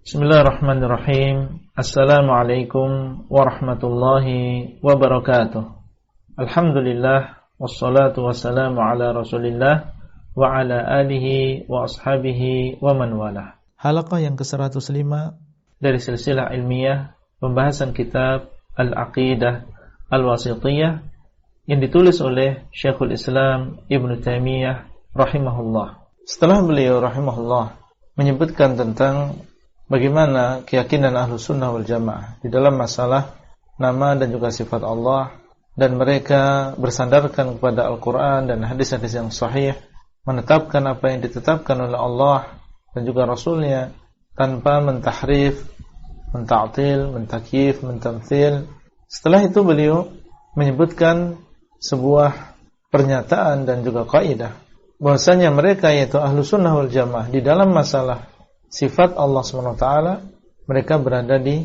Bismillahirrahmanirrahim. Assalamualaikum warahmatullahi wabarakatuh. Alhamdulillah, wassalatu wassalamu ala Rasulillah wa ala alihi wa ashabihi wa man walah. Halaqah yang ke-105 dari silsilah ilmiah pembahasan kitab Al-Aqidah Al-Wasithiyah yang ditulis oleh Syekhul Islam Ibnu Taimiyah rahimahullah. Setelah beliau rahimahullah menyebutkan tentang bagaimana keyakinan Ahlus Sunnah wal Jamaah di dalam masalah nama dan juga sifat Allah, dan mereka bersandarkan kepada Al-Quran dan hadis-hadis yang sahih, menetapkan apa yang ditetapkan oleh Allah dan juga Rasulnya tanpa mentahrif, menta'til, mentakyif, mentamthil. Setelah itu beliau menyebutkan sebuah pernyataan dan juga kaidah bahwasanya mereka yaitu Ahlus Sunnah wal Jamaah di dalam masalah sifat Allah SWT mereka berada di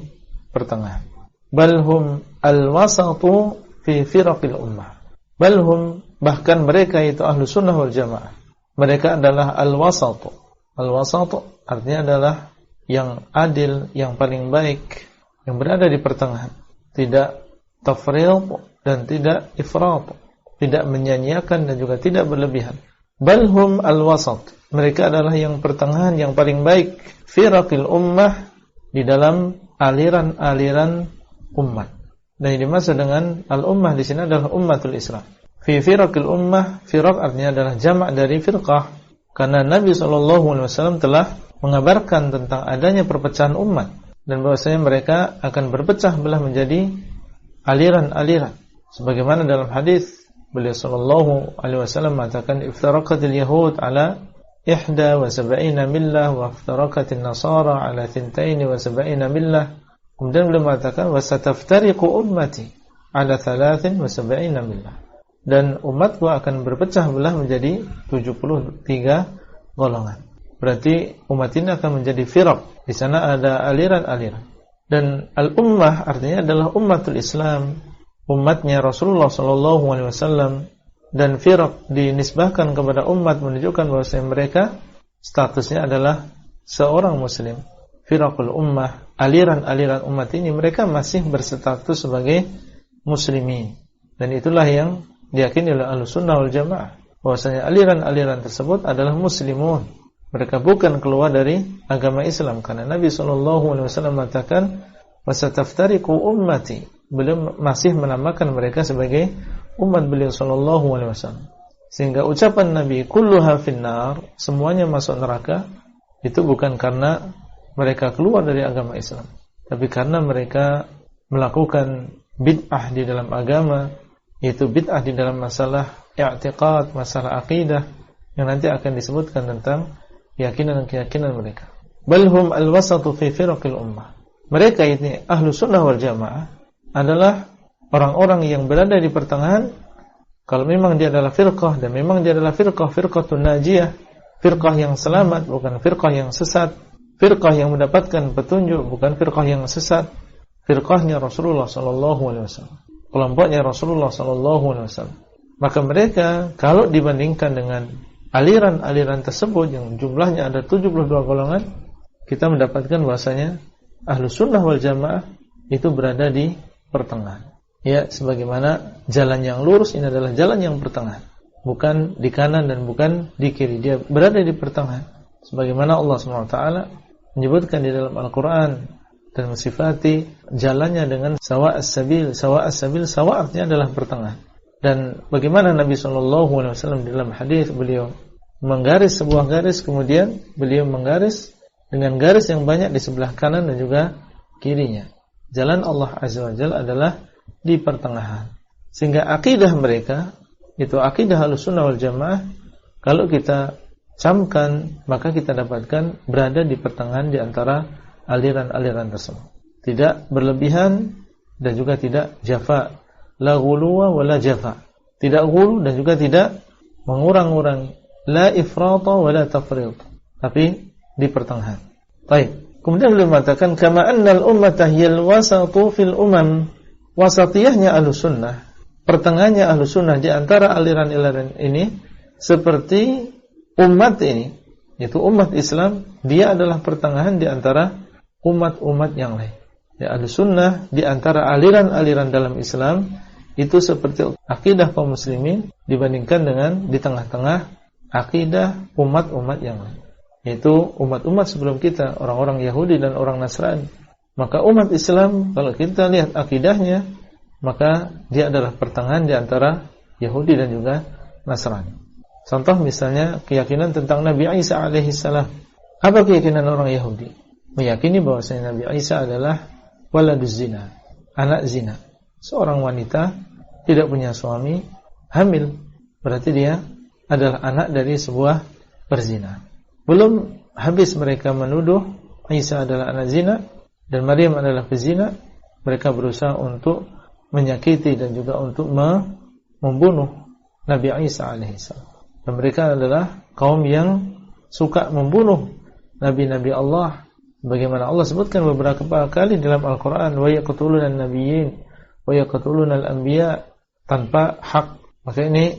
pertengahan. Balhum al-wasatu fi firaqil ummah. Balhum, bahkan mereka itu Ahlus Sunnah wal Jamaah, mereka adalah al-wasatu. Al-wasatu artinya adalah yang adil, yang paling baik, yang berada di pertengahan. Tidak tafriq dan tidak ifrat, tidak menyanyiakan dan juga tidak berlebihan. Balhum al-wasat, mereka adalah yang pertengahan, yang paling baik. Firaqil ummah, di dalam aliran-aliran umat. Dan yang dimaksud dengan al-ummah di sini adalah ummatul Islam. Fi firaqil ummah, firaq artinya adalah jamak dari firqah, karena Nabi SAW telah mengabarkan tentang adanya perpecahan umat dan bahwasanya mereka akan berpecah belah menjadi aliran-aliran. Sebagaimana dalam hadis beliau sallallahu alaihi wasallam mengatakan iftaraqatil yahud ala 71 millah wa iftaraqatin nasara ala 72 millah. Kemudian beliau mengatakan wa sataftariqu ummati ala 73 millah. Dan umatku akan berpecah belah menjadi 73 golongan. Berarti umat ini akan menjadi firaq. Di sana ada aliran-aliran. Dan al-ummah artinya adalah ummatul Islam, umatnya Rasulullah SAW, dan firaq dinisbahkan kepada umat menunjukkan bahwa mereka statusnya adalah seorang muslim. Firaqul ummah, aliran-aliran umat ini mereka masih berstatus sebagai muslimin. Dan itulah yang diyakini oleh Ahlus Sunnah wal Jamaah, bahwasanya aliran-aliran tersebut adalah muslimun. Mereka bukan keluar dari agama Islam, karena Nabi SAW mengatakan wasataftariqu ummati. Beliau masih menamakan mereka sebagai umat beliau SAW. Sehingga ucapan Nabi kulluha finnar, semuanya masuk neraka, itu bukan karena mereka keluar dari agama Islam, tapi karena mereka melakukan bid'ah di dalam agama, yaitu bid'ah di dalam masalah i'tiqad, masalah akidah, yang nanti akan disebutkan tentang keyakinan mereka. Balhum al-wasatu fi firaqil ummah. Mereka ini Ahlus Sunnah wal Jamaah adalah orang-orang yang berada di pertengahan. Kalau memang dia adalah firqah, dan memang dia adalah firqatun najiyah, firqah yang selamat, bukan firqah yang sesat, firqah yang mendapatkan petunjuk, bukan firqah yang sesat, firqahnya Rasulullah SAW, kelompoknya Rasulullah SAW. Maka mereka kalau dibandingkan dengan aliran-aliran tersebut yang jumlahnya ada 72 golongan, kita mendapatkan bahasanya Ahlus Sunnah wal Jamaah itu berada di pertengahan. Ya, sebagaimana jalan yang lurus ini adalah jalan yang pertengahan, bukan di kanan dan bukan di kiri, dia berada di pertengahan. Sebagaimana Allah SWT menyebutkan di dalam Al-Quran dan mensifati jalannya dengan sawa'as sabil. Sawa'as sabil, sawa' artinya adalah pertengahan. Dan bagaimana Nabi SAW di dalam hadis, beliau menggaris sebuah garis, kemudian beliau menggaris dengan garis yang banyak di sebelah kanan dan juga kirinya. Jalan Allah Azza wa Jalla adalah di pertengahan. Sehingga akidah mereka itu akidah Ahlus Sunnah wal Jamaah, kalau kita camkan maka kita dapatkan berada di pertengahan di antara aliran-aliran tersebut. Tidak berlebihan dan juga tidak jafa. La ghuluwa wa la jafa. Tidak ghulu dan juga tidak mengurang-urang. La ifrata wa la tafrit. Tapi di pertengahan. Baik. Kemudian beliau mengatakan kama annal ummata hiyal wasatu fil umam. Wasatiyahnya Ahlus Sunnah, pertengahannya Ahlus Sunnah di antara aliran-aliran ini seperti umat ini, yaitu umat Islam, dia adalah pertengahan di antara umat-umat yang lain. Ya, Ahlussunnah di antara aliran-aliran dalam Islam itu seperti akidah kaum muslimin dibandingkan dengan di tengah-tengah akidah umat-umat yang lain, yaitu umat-umat sebelum kita, orang-orang Yahudi dan orang Nasrani. Maka umat Islam kalau kita lihat akidahnya, maka dia adalah pertengahan di antara Yahudi dan juga Nasrani. Contoh misalnya keyakinan tentang Nabi Isa alaihissalam. Apa keyakinan orang Yahudi? Meyakini bahwasanya Nabi Isa adalah waladuz zina, anak zina. Seorang wanita tidak punya suami, hamil, berarti dia adalah anak dari sebuah perzina. Belum habis mereka menuduh Isa adalah anak zina dan Maryam adalah pezina, mereka berusaha untuk menyakiti dan juga untuk membunuh Nabi Isa alaihissalam. Dan mereka adalah kaum yang suka membunuh nabi-nabi Allah. Bagaimana Allah sebutkan beberapa kali dalam Al-Quran, wa yaqtuluna an-nabiyyin wa yaqtuluna al-anbiya tanpa hak. Maka ini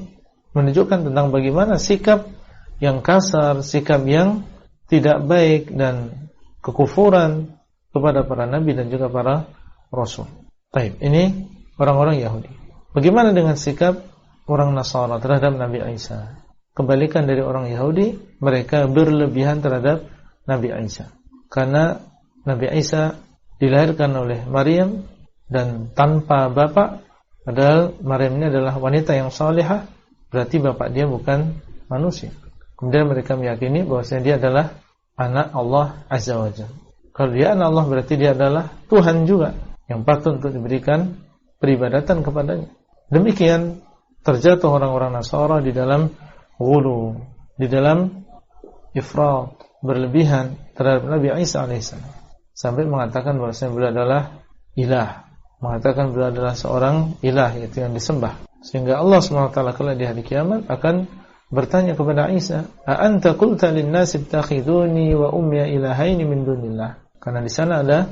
menunjukkan tentang bagaimana sikap yang kasar, sikap yang tidak baik dan kekufuran kepada para nabi dan juga para rasul. Baik, ini orang-orang Yahudi. Bagaimana dengan sikap orang Nasara terhadap Nabi Isa? Kebalikan dari orang Yahudi, mereka berlebihan terhadap Nabi Isa. Karena Nabi Isa dilahirkan oleh Maryam dan tanpa bapak, padahal Maryam ini adalah wanita yang salihah, berarti bapak dia bukan manusia. Kemudian mereka meyakini bahwasanya dia adalah anak Allah Azza wa Jalla. Kalau dia anak Allah berarti dia adalah Tuhan juga yang patut untuk diberikan peribadatan kepadanya. Demikian terjatuh orang-orang Nasara di dalam ghulu, di dalam ifrat, berlebihan terhadap Nabi Isa alaihissalam, sampai mengatakan bahwasanya beliau adalah ilah, mengatakan beliau adalah seorang ilah, yaitu yang disembah. Sehingga Allah SWT kelak di hari kiamat akan bertanya kepada Isa, "A anta qulta lin-nasi ittakhiduni wa ummi ilahaini min dunillah?" Karena di sana ada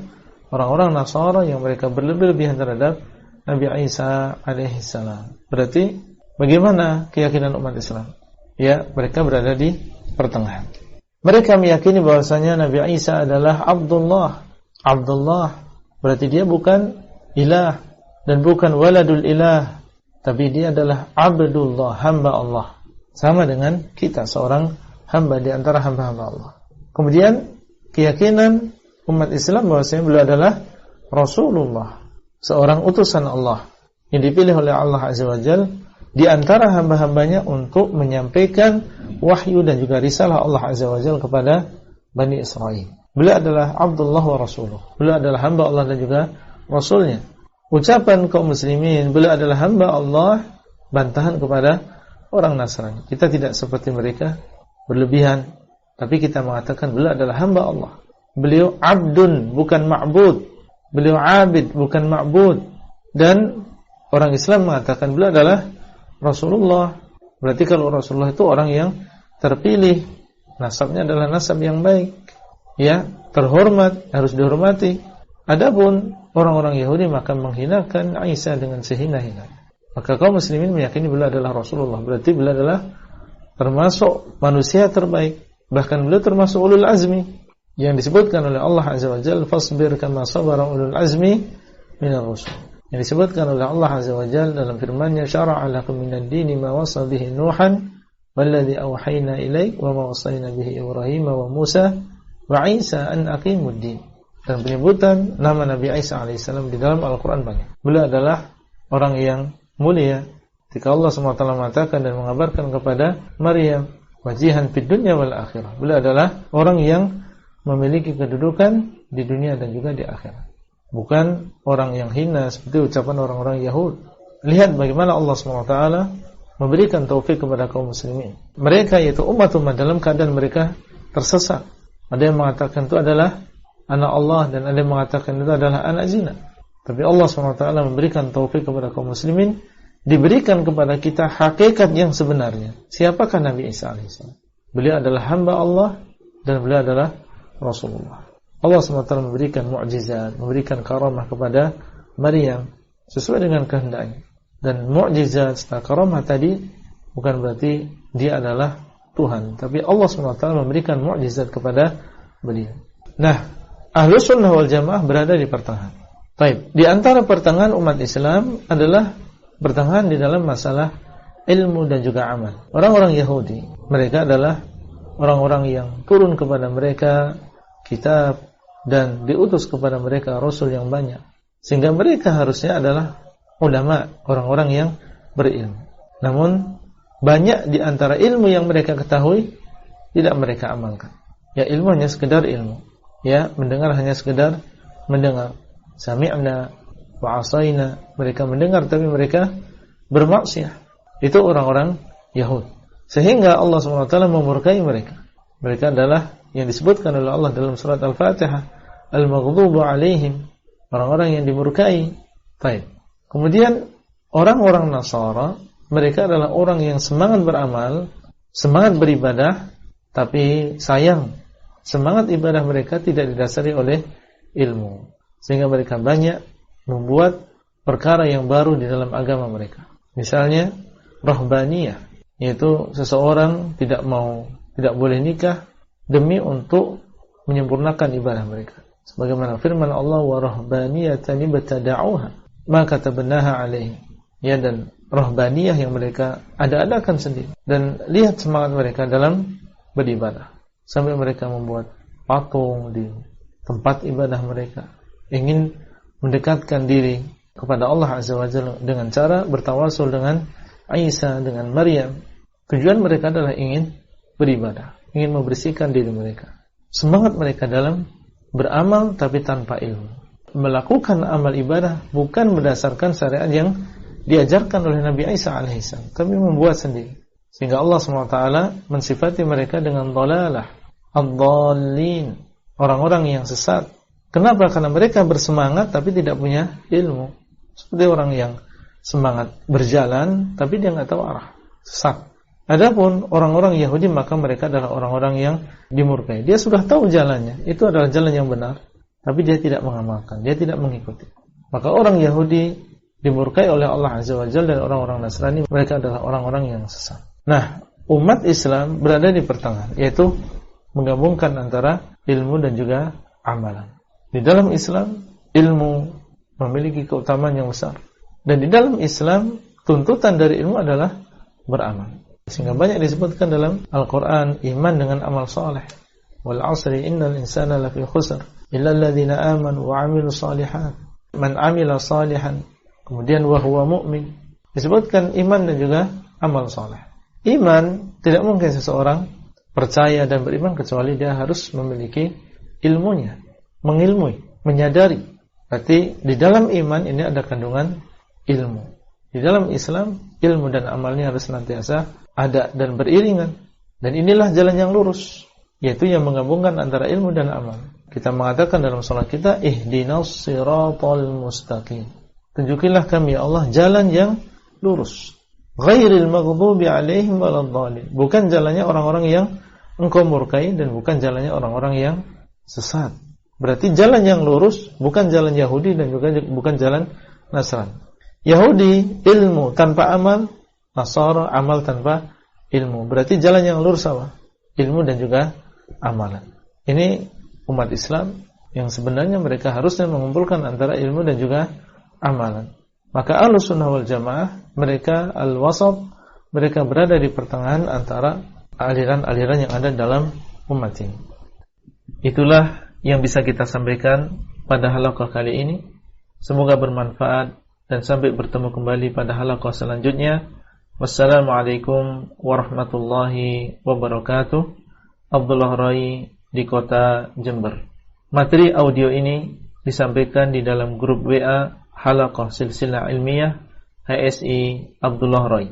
orang-orang Nasara yang mereka berlebihan terhadap Nabi Isa alaihissalam. Berarti bagaimana keyakinan umat Islam? Ya, mereka berada di pertengahan. Mereka meyakini bahwasanya Nabi Isa adalah Abdullah. Abdullah berarti dia bukan ilah dan bukan waladul ilah, tapi dia adalah Abdullah, hamba Allah. Sama dengan kita, seorang hamba di antara hamba-hamba Allah. Kemudian keyakinan umat Islam bahwasanya beliau adalah Rasulullah, seorang utusan Allah yang dipilih oleh Allah Azza wa Jalla di antara hamba-hambanya untuk menyampaikan wahyu dan juga risalah Allah Azza wa Jalla kepada Bani Israel. Beliau adalah Abdullah wa Rasuluh. Beliau adalah hamba Allah dan juga Rasulnya. Ucapan kaum muslimin, beliau adalah hamba Allah, bantahan kepada orang Nasrani. Kita tidak seperti mereka berlebihan, tapi kita mengatakan beliau adalah hamba Allah. Beliau abdun, bukan ma'bud. Beliau abid, bukan ma'bud. Dan orang Islam mengatakan beliau adalah Rasulullah. Berarti kalau Rasulullah itu orang yang terpilih, nasabnya adalah nasab yang baik, ya, terhormat, harus dihormati. Adapun orang-orang Yahudi maka menghinakan Isa dengan sehina-hina. Maka kaum muslimin meyakini beliau adalah Rasulullah. Berarti beliau adalah termasuk manusia terbaik. Bahkan beliau termasuk ulul azmi yang disebutkan oleh Allah Azza wa Jalla, fasbir kama sabara ulul azmi minar rusul. Yang disebutkan oleh Allah Azza wa Jalla dalam firman-Nya, syara'a lakum minad dini ma wasa bihi Nuhan walladzi awhayna ilaik wa ma wasayna bihi Ibrahim wa Musa wa Isa an aqimud din. Dan penyebutan nama Nabi Isa alaihissalam di dalam Al-Quran banyak. Beliau adalah orang yang mulia. Ketika Allah SWT mengatakan dan mengabarkan kepada Maryam, wajihan fid dunya wal akhirah. Beliau adalah orang yang memiliki kedudukan di dunia dan juga di akhirat. Bukan orang yang hina seperti ucapan orang-orang Yahud. Lihat bagaimana Allah SWT memberikan taufik kepada kaum muslimin. Mereka yaitu umat-umat dalam keadaan mereka tersesat. Ada yang mengatakan itu adalah anak Allah dan ada yang mengatakan itu adalah anak zina. Tapi Allah SWT memberikan taufik kepada kaum muslimin, diberikan kepada kita hakikat yang sebenarnya. Siapakah Nabi Isa alaihissalam? Beliau adalah hamba Allah dan beliau adalah Rasulullah. Allah SWT memberikan mukjizat, memberikan karamah kepada Maryam sesuai dengan kehendaknya. Dan mukjizat serta karamah tadi bukan berarti dia adalah Tuhan, tapi Allah SWT memberikan mukjizat kepada beliau. Nah, Ahlus Sunnah wal Jamaah berada di pertengahan. Baik, di antara pertengahan umat Islam adalah pertengahan di dalam masalah ilmu dan juga amal. Orang-orang Yahudi, mereka adalah orang-orang yang turun kepada mereka kitab dan diutus kepada mereka rasul yang banyak. Sehingga mereka harusnya adalah ulama, orang-orang yang berilmu. Namun banyak di antara ilmu yang mereka ketahui tidak mereka amalkan. Ya, ilmu hanya sekedar ilmu. Ya, mendengar hanya sekedar mendengar. Sami'na wa asaina, mereka mendengar tapi mereka bermaksiat. Itu orang-orang Yahudi. Sehingga Allah SWT memurkai mereka. Mereka adalah yang disebutkan oleh Allah dalam surat Al-Fatihah, al-maghdubu alaihim, orang-orang yang dimurkai. Baik. Kemudian orang-orang Nasara, mereka adalah orang yang semangat beramal, semangat beribadah, tapi sayang semangat ibadah mereka tidak didasari oleh ilmu. Sehingga mereka banyak membuat perkara yang baru di dalam agama mereka. Misalnya rahbaniyah, yaitu seseorang tidak boleh nikah demi untuk menyempurnakan ibadah mereka. Sebagaimana firman Allah, wa rahbaniyatan ibtada'uha ma katabannaha alaihi. Ya, dan rahbaniyah yang mereka ada-adakan sendiri. Dan lihat semangat mereka dalam beribadah. Sampai mereka membuat patung di tempat ibadah mereka. Ingin mendekatkan diri kepada Allah Azza wa Jalla dengan cara bertawasul dengan Isa, dengan Maryam. Tujuan mereka adalah ingin beribadah, ingin membersihkan diri mereka. Semangat mereka dalam beramal tapi tanpa ilmu. Melakukan amal ibadah bukan berdasarkan syariat yang diajarkan oleh Nabi Isa alaihissalam, tapi membuat sendiri. Sehingga Allah SWT mensifati mereka dengan dhalalah, ad-dhallin, orang-orang yang sesat. Kenapa? Karena mereka bersemangat tapi tidak punya ilmu. Seperti orang yang semangat berjalan tapi dia nggak tahu arah, sesat. Adapun orang-orang Yahudi, maka mereka adalah orang-orang yang dimurkai. Dia sudah tahu jalannya, itu adalah jalan yang benar, tapi dia tidak mengamalkan, dia tidak mengikuti. Maka orang Yahudi dimurkai oleh Allah Azza wa Jalla, dan orang-orang Nasrani mereka adalah orang-orang yang sesat. Nah, umat Islam berada di pertengahan, yaitu menggabungkan antara ilmu dan juga amalan. Di dalam Islam, ilmu memiliki keutamaan yang besar. Dan di dalam Islam, tuntutan dari ilmu adalah beramal. Sehingga banyak disebutkan dalam Al-Quran, iman dengan amal saleh. Wal asri innal insana lafi khusr illa alladhina amanu wa amilu salihat. Man amila salihan, kemudian wa huwa mu'min. Disebutkan iman dan juga amal saleh. Iman, tidak mungkin seseorang percaya dan beriman kecuali dia harus memiliki ilmunya, mengilmui, menyadari. Berarti di dalam iman ini ada kandungan ilmu. Di dalam Islam, ilmu dan amalnya harus senantiasa ada dan beriringan. Dan inilah jalan yang lurus, yaitu yang menggabungkan antara ilmu dan amal. Kita mengatakan dalam salat kita, ihdinas siratal mustaqim. Tunjukilah kami ya Allah jalan yang lurus. Ghairil maghdubi alaihim waladdallin. Bukan jalannya orang-orang yang engkau murkai dan bukan jalannya orang-orang yang sesat. Berarti jalan yang lurus bukan jalan Yahudi dan juga bukan jalan Nasrani. Yahudi ilmu tanpa amal, Nasara amal tanpa ilmu. Berarti jalan yang lurus apa? Ilmu dan juga amalan. Ini umat Islam yang sebenarnya mereka harusnya mengumpulkan antara ilmu dan juga amalan. Maka Ahlus Sunnah wal Jamaah, mereka al-wasat, mereka berada di pertengahan antara aliran-aliran yang ada dalam umat ini. Itulah yang bisa kita sampaikan pada halaqah kali ini. Semoga bermanfaat dan sampai bertemu kembali pada halaqah selanjutnya. Wassalamualaikum warahmatullahi wabarakatuh. Abdullah Rai di kota Jember. Materi audio ini disampaikan di dalam grup WA Halaqah Silsilah Ilmiah HSI Abdullah Rai.